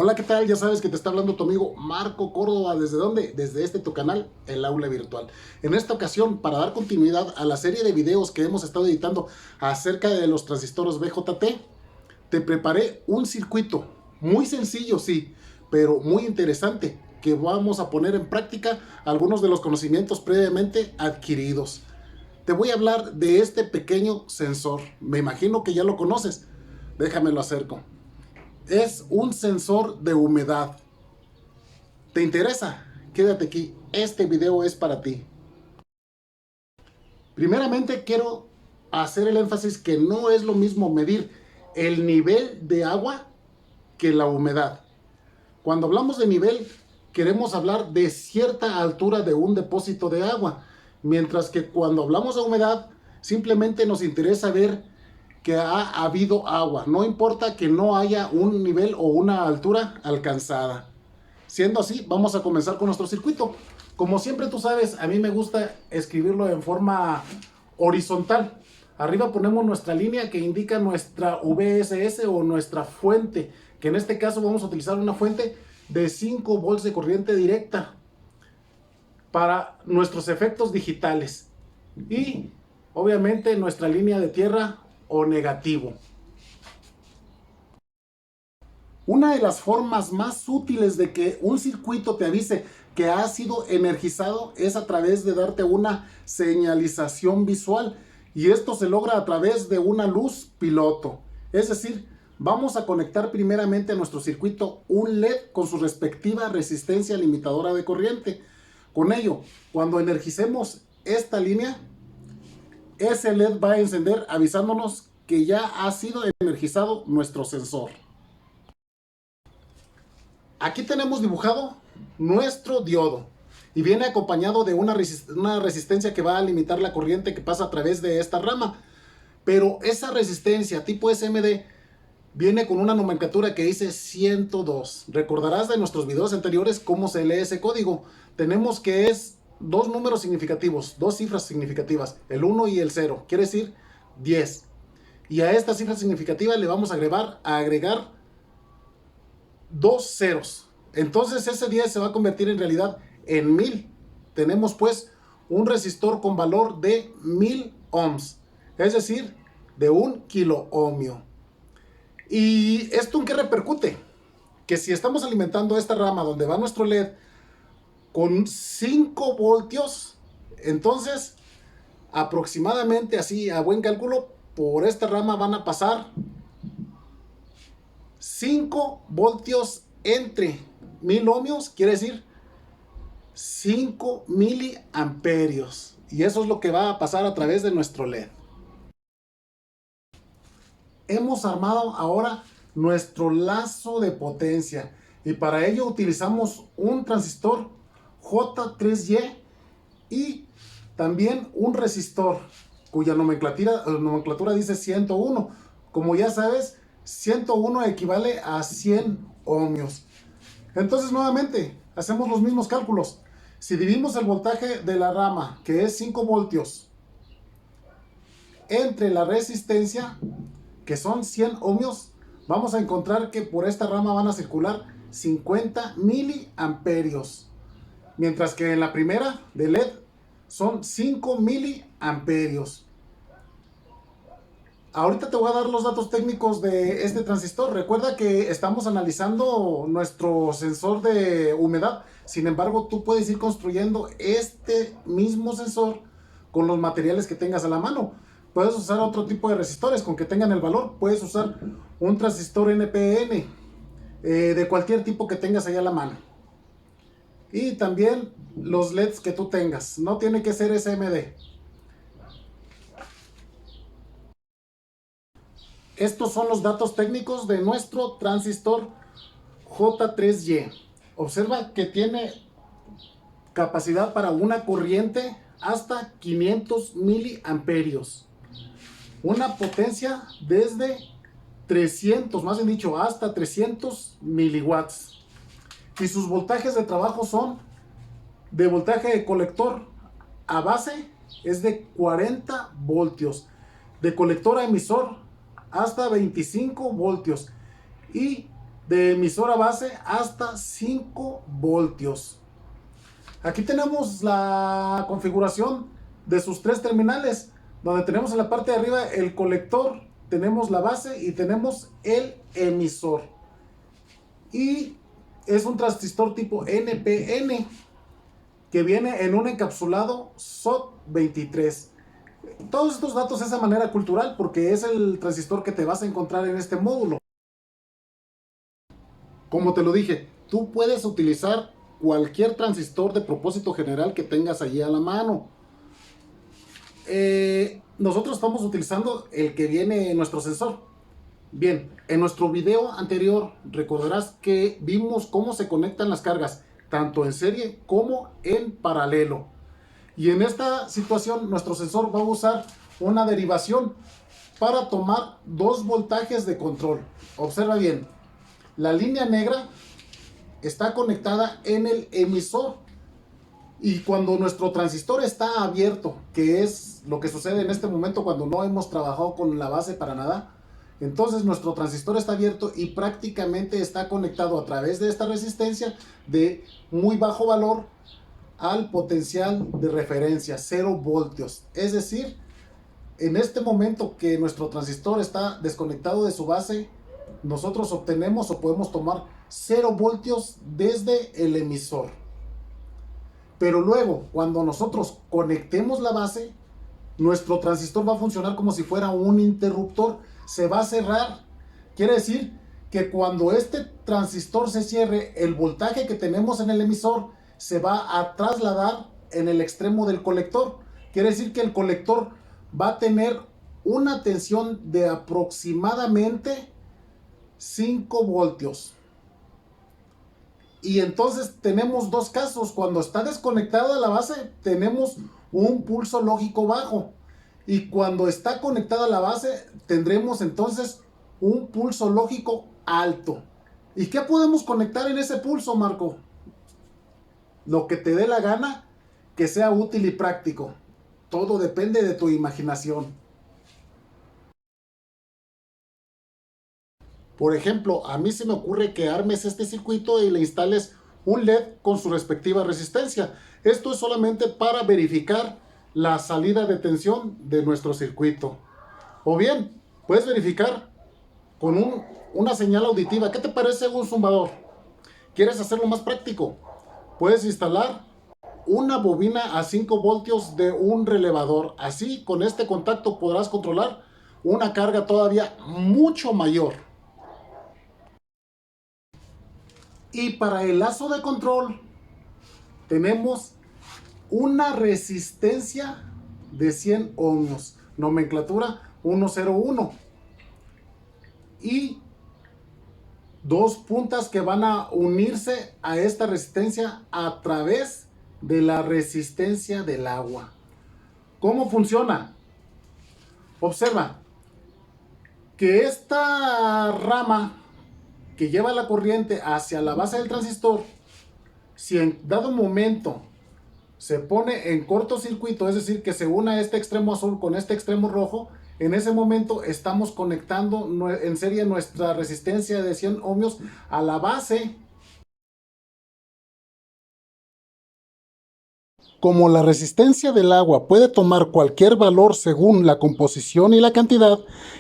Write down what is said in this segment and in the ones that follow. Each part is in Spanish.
Hola, ¿qué tal? Ya sabes que te está hablando tu amigo Marco Córdoba. ¿Desde dónde? Desde tu canal, El Aula Virtual. En esta ocasión, para dar continuidad a la serie de videos que hemos estado editando acerca de los transistores BJT, te preparé un circuito muy sencillo, sí, pero muy interesante, que vamos a poner en práctica algunos de los conocimientos previamente adquiridos. Te voy a hablar de este pequeño sensor. Me imagino que ya lo conoces. Déjame lo acerco. Es un sensor de humedad. ¿Te interesa? Quédate aquí. Este video es para ti. Primeramente quiero hacer el énfasis que no es lo mismo medir el nivel de agua que la humedad. Cuando hablamos de nivel, queremos hablar de cierta altura de un depósito de agua, mientras que cuando hablamos de humedad, simplemente nos interesa ver que ha habido agua. No importa que no haya un nivel o una altura alcanzada. Siendo así, vamos a comenzar con nuestro circuito. Como siempre tú sabes, a mí me gusta escribirlo en forma horizontal. Arriba ponemos nuestra línea que indica nuestra VSS o nuestra fuente, que en este caso vamos a utilizar una fuente de 5 volts de corriente directa para nuestros efectos digitales. Y obviamente nuestra línea de tierra o negativo. Una de las formas más útiles de que un circuito te avise que ha sido energizado es a través de darte una señalización visual, y esto se logra a través de una luz piloto. Es decir, vamos a conectar primeramente a nuestro circuito un LED con su respectiva resistencia limitadora de corriente. Con ello, cuando energicemos esta línea, ese LED va a encender avisándonos que ya ha sido energizado nuestro sensor. Aquí tenemos dibujado nuestro diodo y viene acompañado de una resistencia que va a limitar la corriente que pasa a través de esta rama. Pero esa resistencia tipo SMD viene con una nomenclatura que dice 102. Recordarás de nuestros videos anteriores cómo se lee ese código. Tenemos que es dos números significativos, dos cifras significativas, el 1 y el 0, quiere decir 10. Y a esta cifra significativa le vamos a agregar dos ceros. Entonces ese 10 se va a convertir en realidad en 1000. Tenemos pues un resistor con valor de 1000 ohms, es decir, de 1 kilo-ohmio. ¿Y esto en qué repercute? Que si estamos alimentando esta rama donde va nuestro LED con 5 voltios, entonces aproximadamente, así a buen cálculo, por esta rama van a pasar 5 voltios entre 1000 ohmios, quiere decir 5 miliamperios. Y eso es lo que va a pasar a través de nuestro LED. Hemos armado ahora nuestro lazo de potencia. Y para ello utilizamos un transistor J3Y y también un resistor cuya nomenclatura dice 101. Como ya sabes, 101 equivale a 100 ohmios. Entonces nuevamente hacemos los mismos cálculos. Si dividimos el voltaje de la rama, que es 5 voltios, entre la resistencia, que son 100 ohmios, vamos a encontrar que por esta rama van a circular 50 miliamperios. Mientras que en la primera de LED son 5 miliamperios. Ahorita te voy a dar los datos técnicos de este transistor. Recuerda que estamos analizando nuestro sensor de humedad. Sin embargo, tú puedes ir construyendo este mismo sensor con los materiales que tengas a la mano. Puedes usar otro tipo de resistores con que tengan el valor. Puedes usar un transistor NPN de cualquier tipo que tengas ahí a la mano. Y también los LEDs que tú tengas. No tiene que ser SMD. Estos son los datos técnicos de nuestro transistor J3Y. Observa que tiene capacidad para una corriente hasta 500 miliamperios. Una potencia desde 300, más bien dicho, hasta 300 miliwatts. Y sus voltajes de trabajo son de voltaje de colector a base es de 40 voltios. De colector a emisor hasta 25 voltios. Y de emisora base hasta 5 voltios. Aquí tenemos la configuración de sus 3 terminales, donde tenemos en la parte de arriba el colector, tenemos la base y tenemos el emisor. Y es un transistor tipo NPN que viene en un encapsulado SOT23. Todos estos datos es de manera cultural porque es el transistor que te vas a encontrar en este módulo. Como te lo dije, tú puedes utilizar cualquier transistor de propósito general que tengas allí a la mano. Nosotros estamos utilizando el que viene en nuestro sensor. Bien, en nuestro video anterior recordarás que vimos cómo se conectan las cargas, tanto en serie como en paralelo. Y en esta situación nuestro sensor va a usar una derivación para tomar 2 voltajes de control. Observa bien, la línea negra está conectada en el emisor. Y cuando nuestro transistor está abierto, que es lo que sucede en este momento cuando no hemos trabajado con la base para nada, entonces nuestro transistor está abierto y prácticamente está conectado a través de esta resistencia de muy bajo valor al potencial de referencia, 0 voltios. Es decir, en este momento que nuestro transistor está desconectado de su base, nosotros obtenemos o podemos tomar 0 voltios desde el emisor. Pero luego, cuando nosotros conectemos la base, nuestro transistor va a funcionar como si fuera un interruptor. Se va a cerrar. Quiere decir que cuando este transistor se cierre, el voltaje que tenemos en el emisor se va a trasladar en el extremo del colector. Quiere decir que el colector va a tener una tensión de aproximadamente 5 voltios. Y entonces tenemos 2 casos. Cuando está desconectada la base, tenemos un pulso lógico bajo. Y cuando está conectada la base, tendremos entonces un pulso lógico alto. ¿Y qué podemos conectar en ese pulso, Marco? Lo que te dé la gana, que sea útil y práctico. Todo depende de tu imaginación. Por ejemplo, a mí se me ocurre que armes este circuito y le instales un LED con su respectiva resistencia. Esto es solamente para verificar la salida de tensión de nuestro circuito. O bien, puedes verificar con una señal auditiva. ¿Qué te parece un zumbador? ¿Quieres hacerlo más práctico? Puedes instalar una bobina a 5 voltios de un relevador. Así, con este contacto podrás controlar una carga todavía mucho mayor. Y para el lazo de control tenemos una resistencia de 100 ohmios, nomenclatura 101, y 2 puntas que van a unirse a esta resistencia a través de la resistencia del agua. ¿Cómo funciona? Observa que esta rama que lleva la corriente hacia la base del transistor, si en dado momento se pone en cortocircuito, es decir, que se una este extremo azul con este extremo rojo, en ese momento estamos conectando en serie nuestra resistencia de 100 ohmios a la base. Como la resistencia del agua puede tomar cualquier valor según la composición y la cantidad,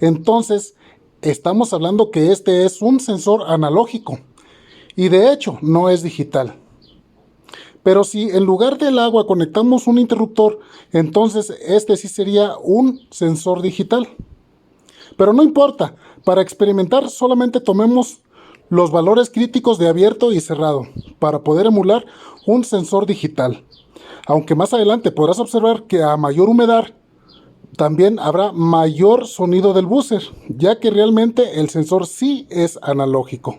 entonces estamos hablando que este es un sensor analógico y de hecho no es digital. Pero si en lugar del agua conectamos un interruptor, entonces este sí sería un sensor digital. Pero no importa, para experimentar solamente tomemos los valores críticos de abierto y cerrado para poder emular un sensor digital. Aunque más adelante podrás observar que a mayor humedad también habrá mayor sonido del buzzer, ya que realmente el sensor sí es analógico.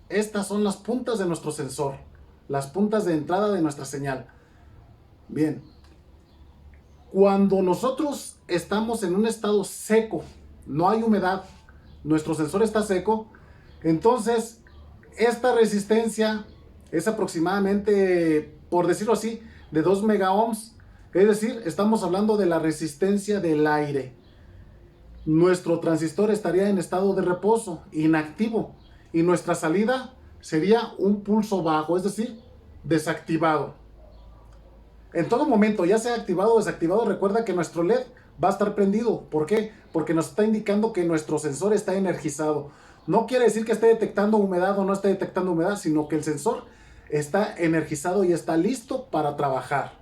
Estas son las puntas de nuestro sensor, las puntas de entrada de nuestra señal. Bien, cuando nosotros estamos en un estado seco, no hay humedad, nuestro sensor está seco, entonces esta resistencia es aproximadamente, por decirlo así, de 2 megaohms. Es decir, estamos hablando de la resistencia del aire. nuestro transistor estaría en estado de reposo, inactivo, y nuestra salida sería un pulso bajo, es decir, desactivado. En todo momento, ya sea activado o desactivado, recuerda que nuestro LED va a estar prendido. ¿Por qué? Porque nos está indicando que nuestro sensor está energizado. No quiere decir que esté detectando humedad o no esté detectando humedad, sino que el sensor está energizado y está listo para trabajar.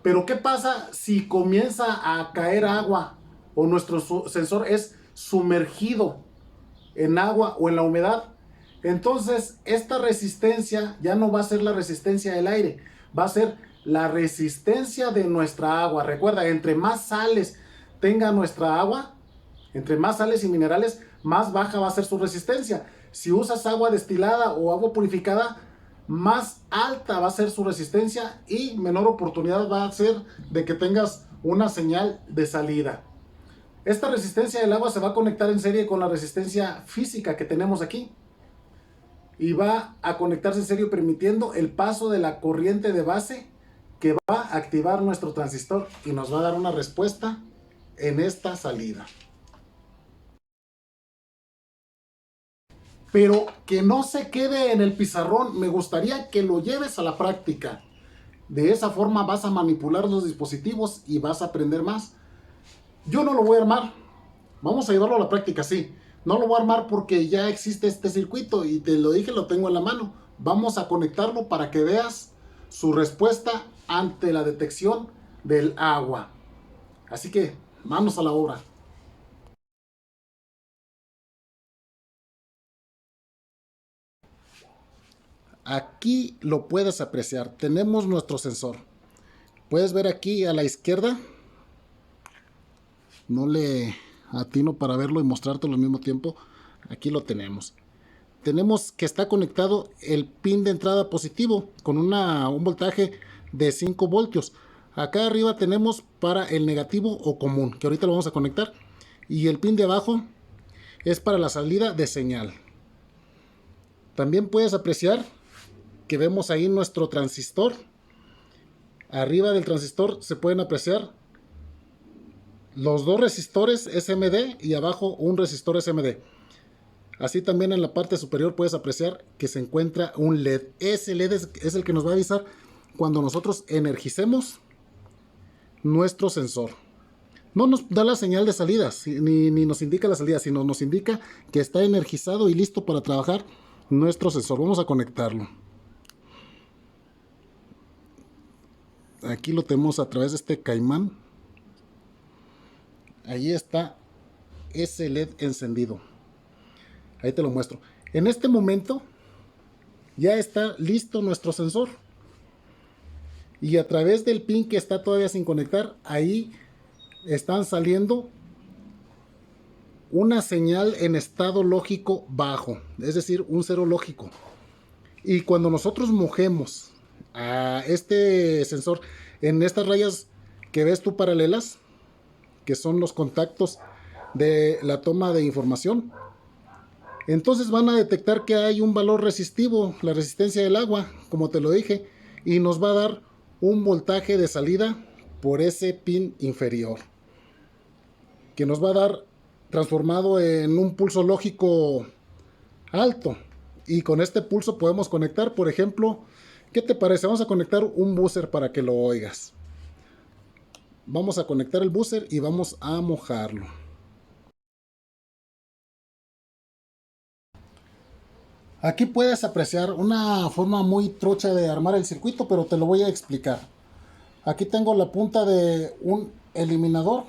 Pero ¿qué pasa si comienza a caer agua o nuestro sensor es sumergido en agua o en la humedad? Entonces esta resistencia ya no va a ser la resistencia del aire, va a ser la resistencia de nuestra agua. Recuerda, entre más sales tenga nuestra agua, entre más sales y minerales, más baja va a ser su resistencia. Si usas agua destilada o agua purificada, más alta va a ser su resistencia y menor oportunidad va a ser de que tengas una señal de salida. Esta resistencia del agua se va a conectar en serie con la resistencia física que tenemos aquí y va a conectarse en serie permitiendo el paso de la corriente de base que va a activar nuestro transistor y nos va a dar una respuesta en esta salida. Pero que no se quede en el pizarrón, me gustaría que lo lleves a la práctica. De esa forma vas a manipular los dispositivos y vas a aprender más. Yo no lo voy a armar, vamos a llevarlo a la práctica, sí. No lo voy a armar porque ya existe este circuito y te lo dije, lo tengo en la mano. Vamos a conectarlo para que veas su respuesta ante la detección del agua. Así que, manos a la obra. Aquí lo puedes apreciar, tenemos nuestro sensor. Puedes ver aquí a la izquierda, no le atino para verlo y mostrártelo al mismo tiempo. Aquí lo tenemos. Tenemos que está conectado el pin de entrada positivo con un voltaje de 5 voltios. Acá arriba tenemos para el negativo o común, que ahorita lo vamos a conectar. Y el pin de abajo es para la salida de señal. También puedes apreciar que vemos ahí nuestro transistor. Arriba del transistor se pueden apreciar los dos resistores SMD y abajo un resistor SMD. Así también en la parte superior puedes apreciar que se encuentra un LED. Ese LED es el que nos va a avisar cuando nosotros energicemos nuestro sensor. No nos da la señal de salida, ni nos indica la salida, sino nos indica que está energizado y listo para trabajar nuestro sensor. Vamos a conectarlo. Aquí lo tenemos a través de este caimán. Ahí está ese LED encendido. Ahí te lo muestro. En este momento ya está listo nuestro sensor. Y a través del pin que está todavía sin conectar, ahí están saliendo una señal en estado lógico bajo, es decir, un cero lógico. Y cuando nosotros mojemos a este sensor en estas rayas que ves tú paralelas, que son los contactos de la toma de información, entonces van a detectar que hay un valor resistivo, la resistencia del agua, como te lo dije, y nos va a dar un voltaje de salida por ese pin inferior, que nos va a dar transformado en un pulso lógico alto. Y con este pulso podemos conectar, por ejemplo, ¿qué te parece? Vamos a conectar un buzzer para que lo oigas. Vamos a conectar el buzzer y vamos a mojarlo. Aquí puedes apreciar una forma muy trucha de armar el circuito, pero te lo voy a explicar. Aquí tengo la punta de un eliminador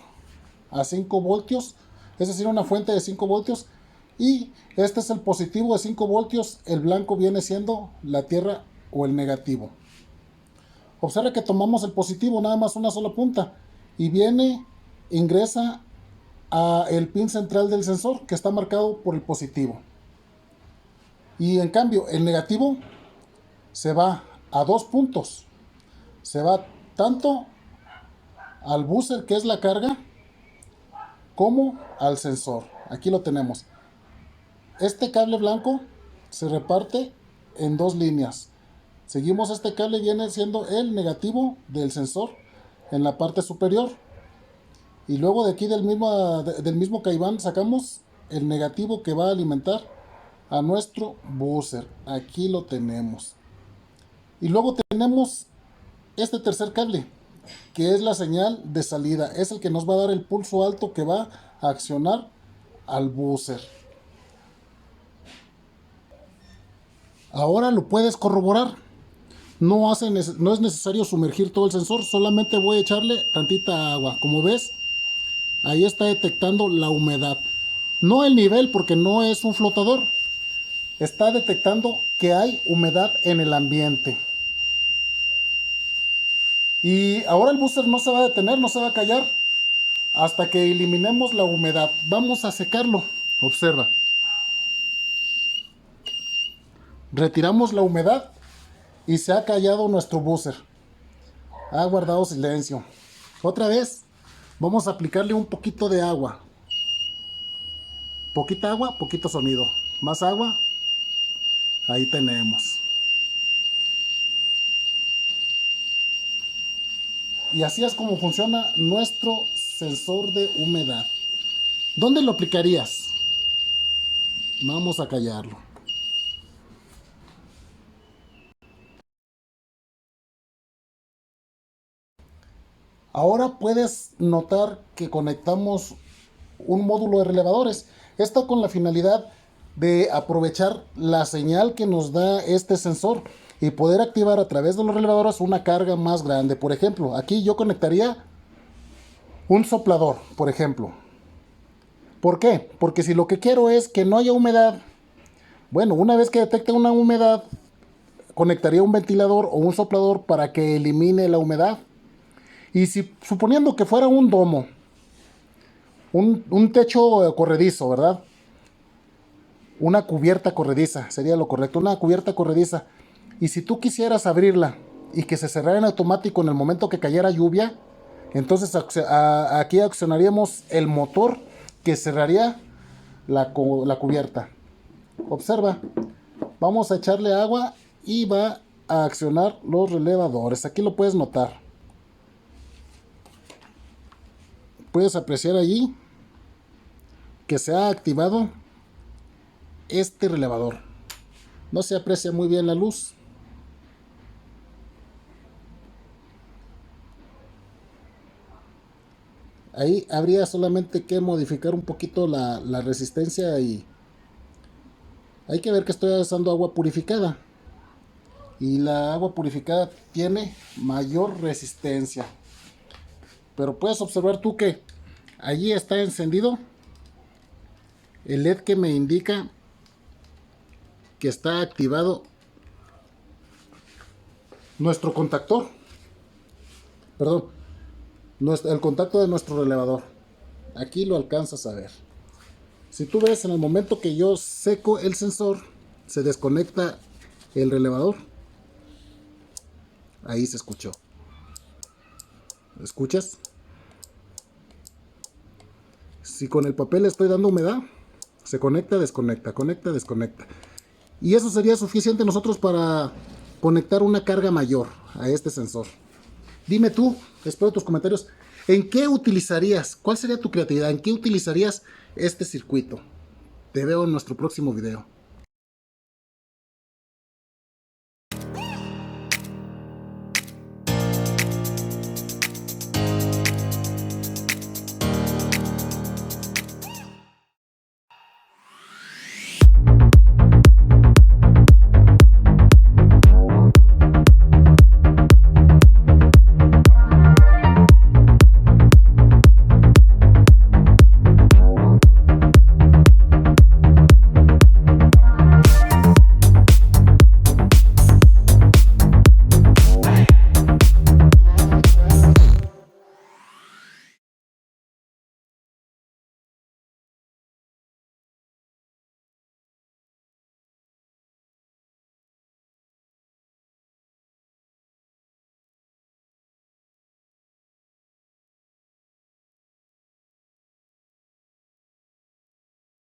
a 5 voltios, es decir, una fuente de 5 voltios. Y este es el positivo de 5 voltios, el blanco viene siendo la tierra o el negativo. Observa que tomamos el positivo, nada más una sola punta, y ingresa a el pin central del sensor que está marcado por el positivo. Y en cambio el negativo se va a 2 puntos, se va tanto al buzzer, que es la carga, como al sensor. Aquí lo tenemos. Este cable blanco se reparte en 2 líneas. Seguimos este cable, viene siendo el negativo del sensor en la parte superior. Y luego de aquí del mismo caimán sacamos el negativo que va a alimentar a nuestro buzzer. Aquí lo tenemos. Y luego tenemos este tercer cable, que es la señal de salida. Es el que nos va a dar el pulso alto que va a accionar al buzzer. Ahora lo puedes corroborar. No es necesario sumergir todo el sensor, solamente voy a echarle tantita agua. Como ves, ahí está detectando la humedad. No el nivel, porque no es un flotador. Está detectando que hay humedad en el ambiente. Y ahora el buzzer no se va a detener, no se va a callar hasta que eliminemos la humedad. Vamos a secarlo. Observa. Retiramos la humedad y se ha callado nuestro buzzer. Ha guardado silencio. Otra vez vamos a aplicarle un poquito de agua. Poquita agua, poquito sonido. Más agua. Ahí tenemos. Y así es como funciona nuestro sensor de humedad. ¿Dónde lo aplicarías? Vamos a callarlo. Ahora puedes notar que conectamos un módulo de relevadores. Esto con la finalidad de aprovechar la señal que nos da este sensor y poder activar a través de los relevadores una carga más grande. Por ejemplo, aquí yo conectaría un soplador, por ejemplo. ¿Por qué? Porque si lo que quiero es que no haya humedad, bueno, una vez que detecte una humedad, conectaría un ventilador o un soplador para que elimine la humedad. Y si suponiendo que fuera un domo, un techo corredizo, ¿verdad? Una cubierta corrediza, sería lo correcto, una cubierta corrediza. Y si tú quisieras abrirla y que se cerrara en automático en el momento que cayera lluvia, entonces aquí accionaríamos el motor que cerraría la cubierta. Observa, vamos a echarle agua y va a accionar los relevadores. Aquí lo puedes notar. Puedes apreciar allí que se ha activado este relevador. No se aprecia muy bien la luz. Ahí habría solamente que modificar un poquito la resistencia y hay que ver que estoy usando agua purificada. Y la agua purificada tiene mayor resistencia. Pero puedes observar tú que allí está encendido el LED que me indica que está activado nuestro contactor. Perdón, el contacto de nuestro relevador. Aquí lo alcanzas a ver. Si tú ves, en el momento que yo seco el sensor, se desconecta el relevador. Ahí se escuchó. ¿Escuchas? Si con el papel estoy dando humedad, se conecta, desconecta, conecta, desconecta. Y eso sería suficiente nosotros para conectar una carga mayor a este sensor. Dime tú, espero tus comentarios, ¿en qué utilizarías? ¿Cuál sería tu creatividad? ¿En qué utilizarías este circuito? Te veo en nuestro próximo video.